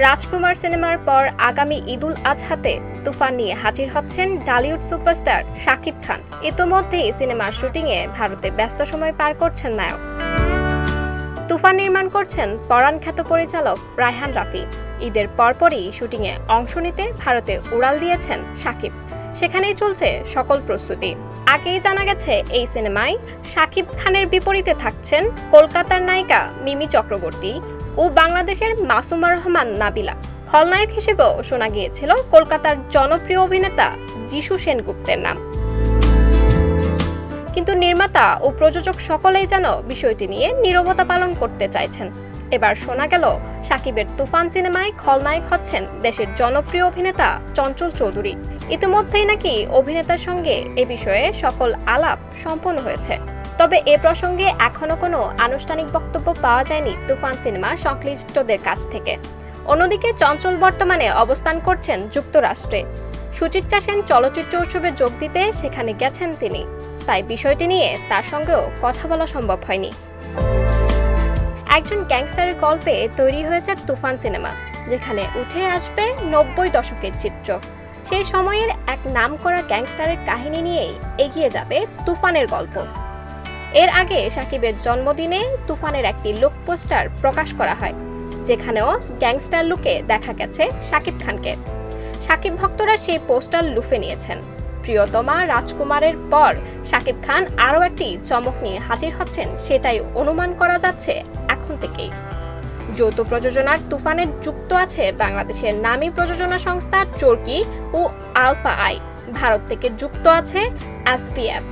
রাজকুমার সিনেমার পর আগামী ঈদুল আজহাতে তুফান নিয়ে হাজির হচ্ছেন ঢালিউড সুপারস্টার শাকিব খান। ইতোমধ্যেই সিনেমার শুটিংয়ে ভারতে ব্যস্ত সময় পার করছেন নায়ক। তুফান নির্মাণ করছেন পরাণ খ্যাত পরিচালক রায়হান রাফি। ঈদের পরপরই শুটিংয়ে অংশ নিতে ভারতে উড়াল দিয়েছেন শাকিব। সেখানেই চলছে সকল প্রস্তুতি। আগেই জানা গেছে এই সিনেমায় শাকিব খানের বিপরীতে থাকছেন কলকাতার নায়িকা মিমি চক্রবর্তী ও বাংলাদেশের মাসুমা রহমান নাবিলা। খলনায়ক হিসেবেও শোনা গিয়েছিল কলকাতার জনপ্রিয় অভিনেতা যিশু সেনগুপ্তের নাম। কিন্তু নির্মাতা ও প্রযোজক সকলেই যেন বিষয়টি নিয়ে নীরবতা পালন করতে চাইছেন। এবার শোনা গেল শাকিবের তুফান সিনেমায় খলনায়ক হচ্ছেন দেশের জনপ্রিয় অভিনেতা চঞ্চল চৌধুরী। ইতিমধ্যেই নাকি অভিনেতার সঙ্গে এ বিষয়ে সকল আলাপ সম্পন্ন হয়েছে। তবে এ প্রসঙ্গে এখনো কোনো আনুষ্ঠানিক বক্তব্য পাওয়া যায়নি তুফান সিনেমা সংশ্লিষ্টদের কাছ থেকে। অন্যদিকে চঞ্চল বর্তমানে অবস্থান করছেন যুক্তরাষ্ট্রে। সুচিত্রা সেন চলচ্চিত্র উৎসবে যোগ দিতে সেখানে গেছেন তিনি, তাই বিষয়টি নিয়ে তার সঙ্গেও কথা বলা সম্ভব হয়নি। একজন গ্যাংস্টারের গল্পে তৈরি হয়েছে তুফান সিনেমা, যেখানে উঠে আসবে 90 দশকের চিত্র। সেই সময়ের এক নামকরা গ্যাংস্টারের কাহিনী নিয়েই এগিয়ে যাবে তুফানের গল্প। এর আগে শাকিবের জন্মদিনে তুফানের একটি লুক পোস্টার প্রকাশ করা হয়, যেখানেও গ্যাংস্টার লুকে দেখা গেছে শাকিব খানকে। শাকিব ভক্তরা সেই পোস্টার লুফে নিয়েছেন। প্রিয়তমা রাজকুমারের পর শাকিব খান আরও একটি চমক নিয়ে হাজির হচ্ছেন, সেটাই অনুমান করা যাচ্ছে এখন থেকেই। যৌথ প্রযোজনার তুফানের যুক্ত আছে বাংলাদেশের নামী প্রযোজনা সংস্থা চরকি ও আলফা আই। ভারত থেকে যুক্ত আছে SPF।